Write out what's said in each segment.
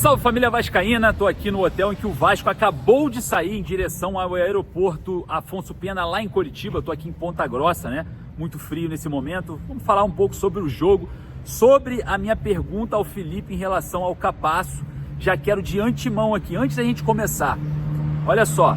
Salve família vascaína, estou aqui no hotel em que o Vasco acabou de sair em direção ao aeroporto Afonso Pena lá em Curitiba. Estou aqui em Ponta Grossa, né? Muito frio nesse momento. Vamos falar um pouco sobre o jogo, sobre a minha pergunta ao Felipe em relação ao Capasso. Já quero de antemão aqui, antes da gente começar, olha só,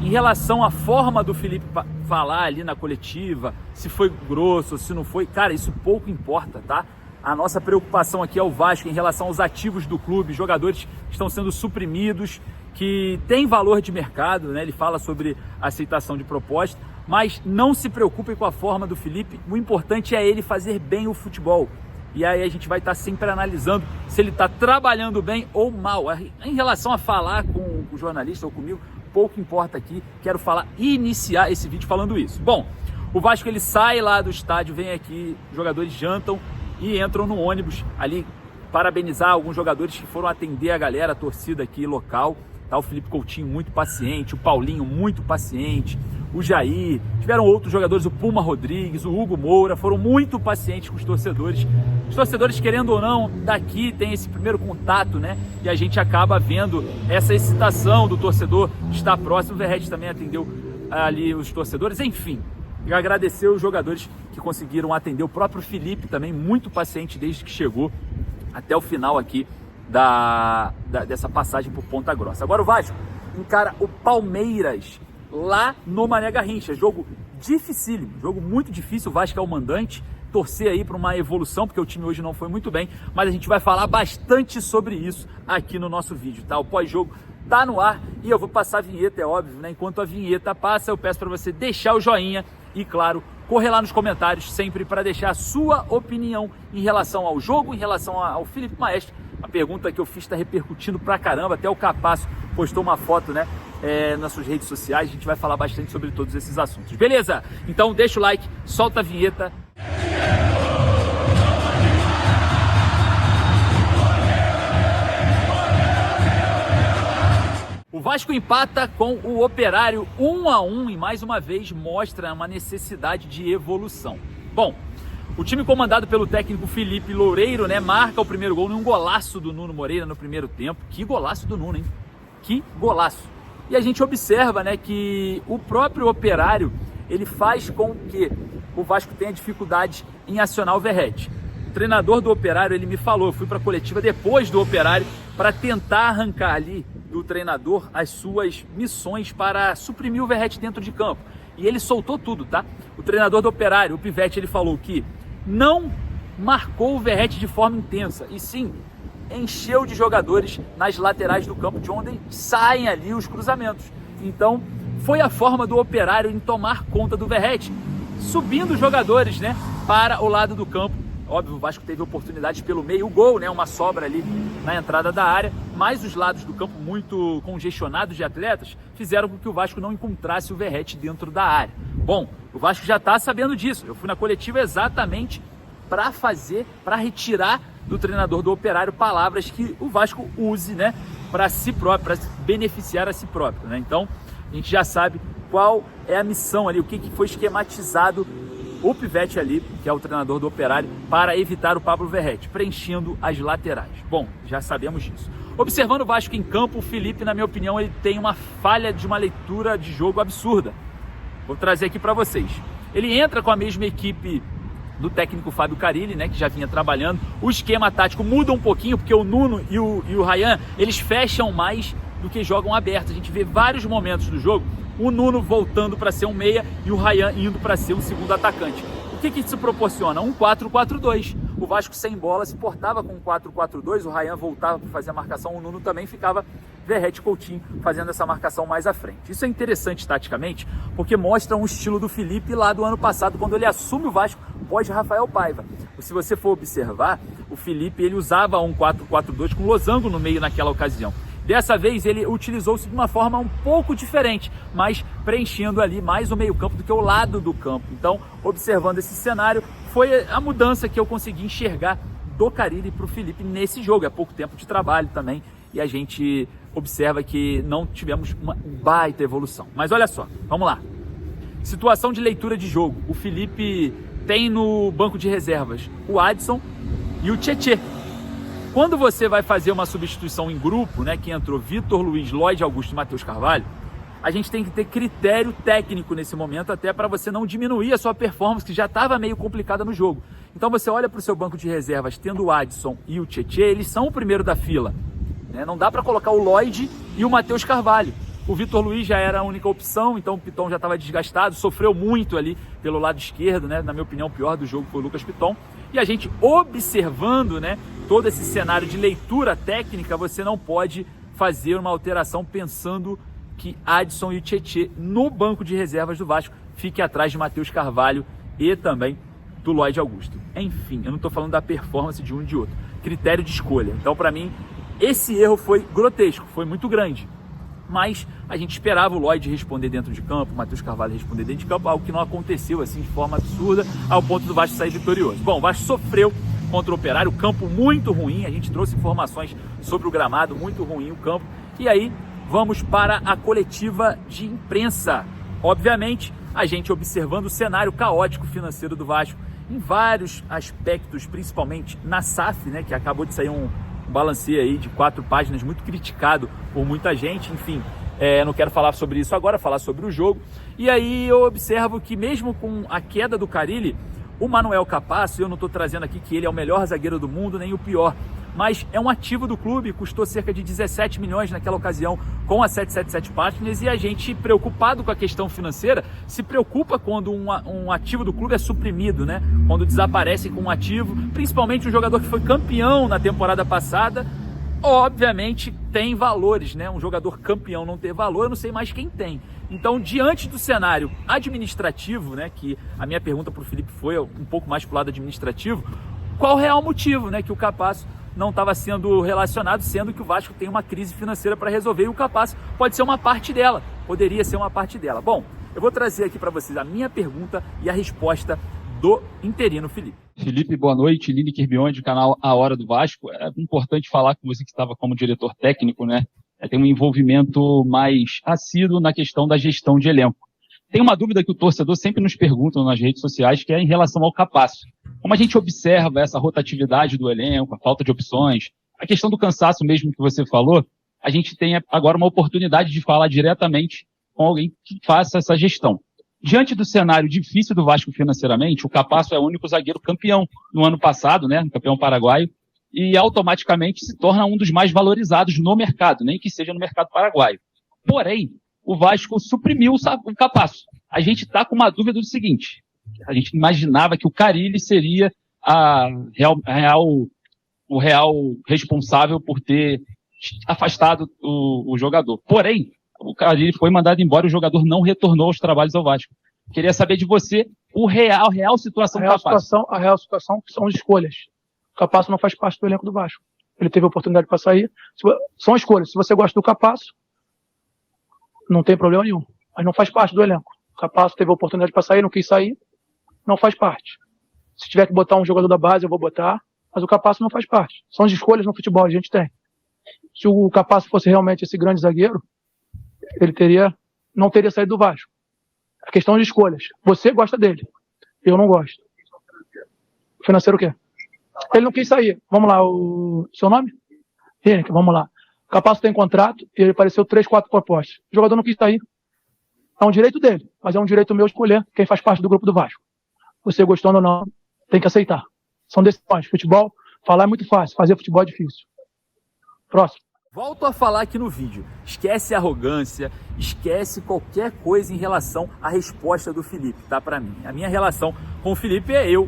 em relação à forma do Felipe falar ali na coletiva, se foi grosso, se não foi, cara, isso pouco importa, tá? A nossa preocupação aqui é o Vasco em relação aos ativos do clube, jogadores que estão sendo suprimidos, que têm valor de mercado, né? Ele fala sobre aceitação de proposta, mas não se preocupem com a forma do Felipe, o importante é ele fazer bem o futebol. E aí a gente vai estar sempre analisando se ele está trabalhando bem ou mal. Em relação a falar com o jornalista ou comigo, pouco importa aqui, quero iniciar esse vídeo falando isso. Bom, o Vasco ele sai lá do estádio, vem aqui, os jogadores jantam e entram no ônibus ali, parabenizar alguns jogadores que foram atender a galera, a torcida aqui local, tá? O Felipe Coutinho muito paciente, o Paulinho muito paciente, o Jair, tiveram outros jogadores, o Puma Rodrigues, o Hugo Moura, foram muito pacientes com os torcedores. Os torcedores, querendo ou não, daqui tem esse primeiro contato, né? E a gente acaba vendo essa excitação do torcedor estar próximo. O Verratti também atendeu ali os torcedores, enfim. E agradecer os jogadores que conseguiram atender, o próprio Felipe também, muito paciente desde que chegou até o final aqui dessa passagem por Ponta Grossa. Agora o Vasco encara o Palmeiras lá no Mané Garrincha, jogo dificílimo, jogo muito difícil. O Vasco é o mandante, torcer aí para uma evolução, porque o time hoje não foi muito bem, mas a gente vai falar bastante sobre isso aqui no nosso vídeo, tá? O pós-jogo tá no ar e eu vou passar a vinheta, é óbvio, né? Enquanto a vinheta passa, eu peço para você deixar o joinha e, claro, correr lá nos comentários sempre para deixar a sua opinião em relação ao jogo, em relação ao Felipe Maestro. A pergunta que eu fiz está repercutindo pra caramba, até o Capasso postou uma foto, né, nas suas redes sociais. A gente vai falar bastante sobre todos esses assuntos. Beleza? Então deixa o like, solta a vinheta. O Vasco empata com o Operário 1-1 e mais uma vez mostra uma necessidade de evolução. Bom, o time comandado pelo técnico Felipe Loureiro, né, marca o primeiro gol num golaço do Nuno Moreira no primeiro tempo. Que golaço do Nuno, hein? Que golaço! E a gente observa, né, que o próprio Operário, ele faz com que o Vasco tenha dificuldade em acionar o Verratti. O treinador do Operário, ele me falou, eu fui para a coletiva depois do Operário para tentar arrancar ali do treinador as suas missões para suprimir o Verratti dentro de campo. E ele soltou tudo, tá? O treinador do Operário, o Pivete, ele falou que não marcou o Verratti de forma intensa, e sim encheu de jogadores nas laterais do campo, de onde saem ali os cruzamentos. Então, foi a forma do Operário em tomar conta do Verratti, subindo os jogadores, né, para o lado do campo. Óbvio, o Vasco teve oportunidades pelo meio, o gol, né, uma sobra ali na entrada da área, mas os lados do campo muito congestionados de atletas fizeram com que o Vasco não encontrasse o Verratti dentro da área. Bom, o Vasco já está sabendo disso. Eu fui na coletiva exatamente para retirar do treinador do Operário palavras que o Vasco use, né, para si próprio, para beneficiar a si próprio, né? Então, a gente já sabe qual é a missão ali, o que foi esquematizado o Pivete ali, que é o treinador do Operário, para evitar o Pablo Verratti, preenchendo as laterais. Bom, já sabemos disso. Observando o Vasco em campo, o Felipe, na minha opinião, ele tem uma falha de uma leitura de jogo absurda. Vou trazer aqui para vocês. Ele entra com a mesma equipe do técnico Fábio Carille, né, que já vinha trabalhando. O esquema tático muda um pouquinho, porque o Nuno e o Ryan, eles fecham mais do que jogam aberto. A gente vê vários momentos do jogo o Nuno voltando para ser um meia e o Ryan indo para ser um segundo atacante. O que isso proporciona? Um 4-4-2. O Vasco sem bola se portava com um 4-4-2, o Ryan voltava para fazer a marcação, o Nuno também ficava Verratti Coutinho fazendo essa marcação mais à frente. Isso é interessante taticamente, porque mostra um estilo do Felipe lá do ano passado, quando ele assume o Vasco pós Rafael Paiva. Se você for observar, o Felipe ele usava um 4-4-2 com losango no meio naquela ocasião. Dessa vez ele utilizou-se de uma forma um pouco diferente, mas preenchendo ali mais o meio campo do que o lado do campo. Então, observando esse cenário, foi a mudança que eu consegui enxergar do Carille para o Felipe nesse jogo. É pouco tempo de trabalho também e a gente observa que não tivemos uma baita evolução. Mas olha só, vamos lá. Situação de leitura de jogo. O Felipe tem no banco de reservas o Adson e o Tietê. Quando você vai fazer uma substituição em grupo, né, que entrou Vitor Luiz, Lloyd Augusto e Matheus Carvalho, a gente tem que ter critério técnico nesse momento, até para você não diminuir a sua performance, que já estava meio complicada no jogo. Então você olha para o seu banco de reservas, tendo o Adson e o Tietê, eles são o primeiro da fila, né? Não dá para colocar o Lloyd e o Matheus Carvalho. O Vitor Luiz já era a única opção, então o Piton já estava desgastado, sofreu muito ali pelo lado esquerdo, né? Na minha opinião, o pior do jogo foi o Lucas Piton. E a gente observando, né, todo esse cenário de leitura técnica, você não pode fazer uma alteração pensando que Adson e o Tietê no banco de reservas do Vasco fique atrás de Matheus Carvalho e também do Lloyd Augusto. Enfim, eu não estou falando da performance de um e de outro. Critério de escolha. Então, para mim, esse erro foi grotesco, foi muito grande. Mas a gente esperava o Lloyd responder dentro de campo, o Matheus Carvalho responder dentro de campo, algo que não aconteceu assim de forma absurda, ao ponto do Vasco sair vitorioso. Bom, o Vasco sofreu contra o Operário, o campo muito ruim, a gente trouxe informações sobre o gramado, muito ruim o campo. E aí, vamos para a coletiva de imprensa. Obviamente, a gente observando o cenário caótico financeiro do Vasco, em vários aspectos, principalmente na SAF, né, que acabou de sair um balanceio aí de 4 páginas, muito criticado por muita gente, enfim, não quero falar sobre isso agora, falar sobre o jogo. E aí eu observo que mesmo com a queda do Carille, o Manuel Capasso, eu não estou trazendo aqui que ele é o melhor zagueiro do mundo, nem o pior, mas é um ativo do clube, custou cerca de 17 milhões naquela ocasião com a 777 Partners, e a gente, preocupado com a questão financeira, se preocupa quando um ativo do clube é suprimido, né? Quando desaparece com um ativo, principalmente um jogador que foi campeão na temporada passada, obviamente tem valores, né? Um jogador campeão não ter valor, eu não sei mais quem tem. Então, diante do cenário administrativo, né, que a minha pergunta para o Felipe foi um pouco mais para o lado administrativo, qual o real motivo, né, que o Capasso não estava sendo relacionado, sendo que o Vasco tem uma crise financeira para resolver e o Capasso pode ser uma parte dela, poderia ser uma parte dela. Bom, eu vou trazer aqui para vocês a minha pergunta e a resposta do interino Felipe. Felipe, boa noite. Lineker Biondi, canal A Hora do Vasco. É importante falar com você que estava como diretor técnico, né? Tem um envolvimento mais assíduo na questão da gestão de elenco. Tem uma dúvida que o torcedor sempre nos pergunta nas redes sociais, que é em relação ao Capasso. Como a gente observa essa rotatividade do elenco, a falta de opções, a questão do cansaço mesmo que você falou, a gente tem agora uma oportunidade de falar diretamente com alguém que faça essa gestão. Diante do cenário difícil do Vasco financeiramente, o Capasso é o único zagueiro campeão no ano passado, né, campeão paraguaio, e automaticamente se torna um dos mais valorizados no mercado, nem que seja no mercado paraguaio. Porém, o Vasco suprimiu o Capasso. A gente está com uma dúvida do seguinte: a gente imaginava que o Carille seria o real responsável por ter afastado o jogador. Porém, o Carille foi mandado embora e o jogador não retornou aos trabalhos ao Vasco. Queria saber de você a real situação do Capasso. A real situação são as escolhas. O Capasso não faz parte do elenco do Vasco. Ele teve a oportunidade para sair. São escolhas. Se você gosta do Capasso, não tem problema nenhum. Mas não faz parte do elenco. O Capasso teve a oportunidade para sair, não quis sair, não faz parte. Se tiver que botar um jogador da base, eu vou botar. Mas o Capasso não faz parte. São as escolhas no futebol que a gente tem. Se o Capasso fosse realmente esse grande zagueiro, ele não teria saído do Vasco. A questão de escolhas. Você gosta dele. Eu não gosto. Financeiro o quê? Ele não quis sair. Vamos lá, o seu nome? Henrique, vamos lá. O Capasso tem contrato e ele apareceu 3, 4 propostas. O jogador não quis sair. É um direito dele, mas é um direito meu escolher quem faz parte do grupo do Vasco. Você gostando ou não, tem que aceitar. São decisões. Futebol, falar é muito fácil, fazer futebol é difícil. Próximo. Volto a falar aqui no vídeo, esquece a arrogância, esquece qualquer coisa em relação à resposta do Felipe, tá? Para mim, a minha relação com o Felipe é eu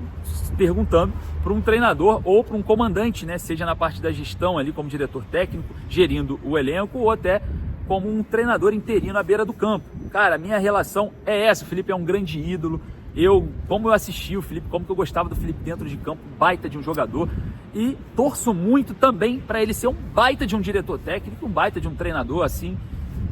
perguntando para um treinador ou para um comandante, né? Seja na parte da gestão ali como diretor técnico, gerindo o elenco, ou até como um treinador interino à beira do campo. Cara, a minha relação é essa. O Felipe é um grande ídolo. Como eu assisti o Felipe, como que eu gostava do Felipe dentro de campo, baita de um jogador, e torço muito também para ele ser um baita de um diretor técnico, um baita de um treinador, assim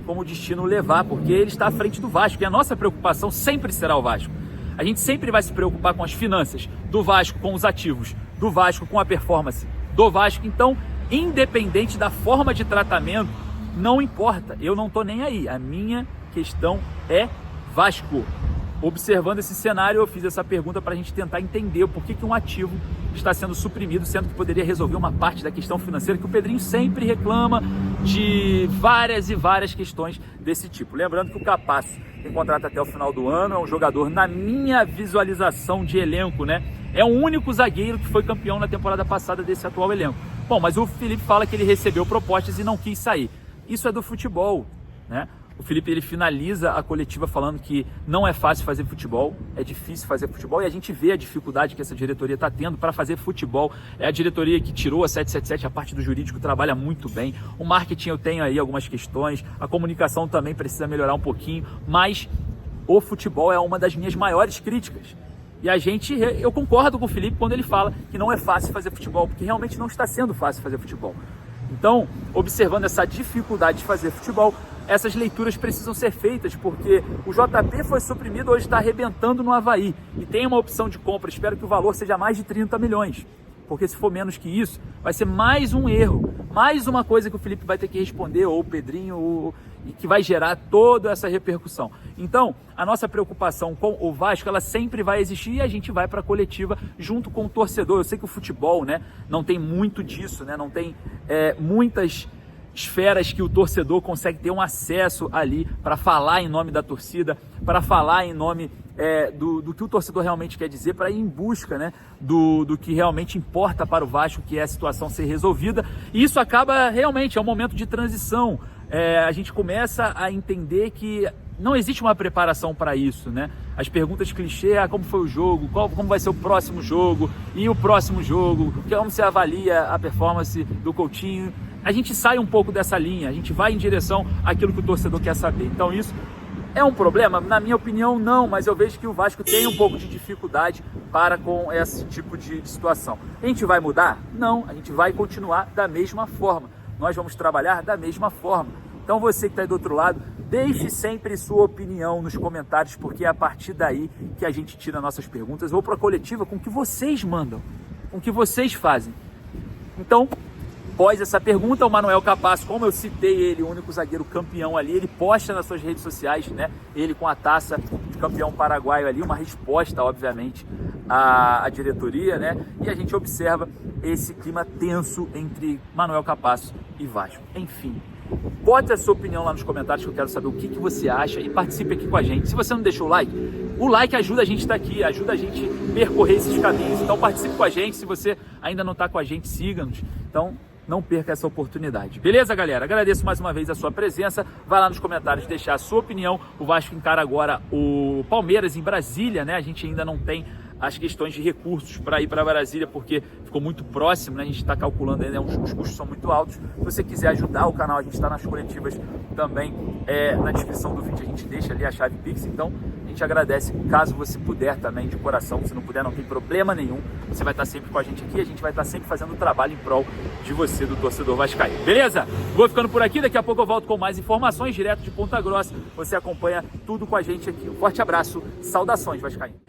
como o destino levar, porque ele está à frente do Vasco, e a nossa preocupação sempre será o Vasco. A gente sempre vai se preocupar com as finanças do Vasco, com os ativos do Vasco, com a performance do Vasco. Então, independente da forma de tratamento, não importa, eu não tô nem aí, a minha questão é Vasco. observando esse cenário, eu fiz essa pergunta para a gente tentar entender o porquê que um ativo está sendo suprimido, sendo que poderia resolver uma parte da questão financeira, que o Pedrinho sempre reclama de várias e várias questões desse tipo. Lembrando que o Capasso tem contrato até o final do ano, é um jogador, na minha visualização de elenco, né? É o único zagueiro que foi campeão na temporada passada desse atual elenco. Bom, mas o Felipe fala que ele recebeu propostas e não quis sair. Isso é do futebol, né? O Felipe, ele finaliza a coletiva falando que não é fácil fazer futebol, é difícil fazer futebol, e a gente vê a dificuldade que essa diretoria está tendo para fazer futebol. É a diretoria que tirou a 777, a parte do jurídico trabalha muito bem, o marketing eu tenho aí algumas questões, a comunicação também precisa melhorar um pouquinho, mas o futebol é uma das minhas maiores críticas. E eu concordo com o Felipe quando ele fala que não é fácil fazer futebol, porque realmente não está sendo fácil fazer futebol. Então, observando essa dificuldade de fazer futebol, essas leituras precisam ser feitas, porque o JP foi suprimido, hoje está arrebentando no Avaí, e tem uma opção de compra, espero que o valor seja mais de 30 milhões, porque se for menos que isso, vai ser mais um erro, mais uma coisa que o Felipe vai ter que responder, ou o Pedrinho, e que vai gerar toda essa repercussão. Então, a nossa preocupação com o Vasco, ela sempre vai existir, e a gente vai para a coletiva junto com o torcedor. Eu sei que o futebol, né, não tem muito disso, né, não tem muitas esferas que o torcedor consegue ter um acesso ali para falar em nome da torcida, para falar em nome do que o torcedor realmente quer dizer, para ir em busca, né, do que realmente importa para o Vasco, que é a situação ser resolvida. E isso acaba realmente, é um momento de transição. A gente começa a entender que não existe uma preparação para isso, né? As perguntas clichê, como foi o jogo, como vai ser o próximo jogo, e o próximo jogo, como se avalia a performance do Coutinho. A gente sai um pouco dessa linha, a gente vai em direção àquilo que o torcedor quer saber. Então isso é um problema? Na minha opinião, não, mas eu vejo que o Vasco tem um pouco de dificuldade para com esse tipo de situação. A gente vai mudar? Não, a gente vai continuar da mesma forma. Nós vamos trabalhar da mesma forma. Então você que está aí do outro lado, deixe sempre sua opinião nos comentários, porque é a partir daí que a gente tira nossas perguntas. Vou para a coletiva com o que vocês mandam, com o que vocês fazem. Então, após essa pergunta, o Manuel Capasso, como eu citei ele, o único zagueiro campeão ali, ele posta nas suas redes sociais, né? Ele com a taça de campeão paraguaio ali, uma resposta, obviamente, à diretoria, né? E a gente observa esse clima tenso entre Manuel Capasso e Vasco. Enfim, bote a sua opinião lá nos comentários, que eu quero saber o que você acha, e participe aqui com a gente. Se você não deixou o like ajuda a gente a estar aqui, ajuda a gente a percorrer esses caminhos. Então participe com a gente, se você ainda não está com a gente, siga-nos. Então, não perca essa oportunidade. Beleza, galera? Agradeço mais uma vez a sua presença. Vai lá nos comentários deixar a sua opinião. O Vasco encara agora o Palmeiras em Brasília, né? A gente ainda não tem as questões de recursos para ir para Brasília, porque ficou muito próximo, né? A gente está calculando ainda, os custos são muito altos. Se você quiser ajudar o canal, a gente está nas coletivas também, na descrição do vídeo a gente deixa ali a chave Pix, então a gente agradece caso você puder também, de coração. Se não puder, não tem problema nenhum, você vai estar sempre com a gente aqui, a gente vai estar sempre fazendo o trabalho em prol de você, do torcedor vascaíno, beleza? Vou ficando por aqui, daqui a pouco eu volto com mais informações direto de Ponta Grossa, você acompanha tudo com a gente aqui. Um forte abraço, saudações vascaíno.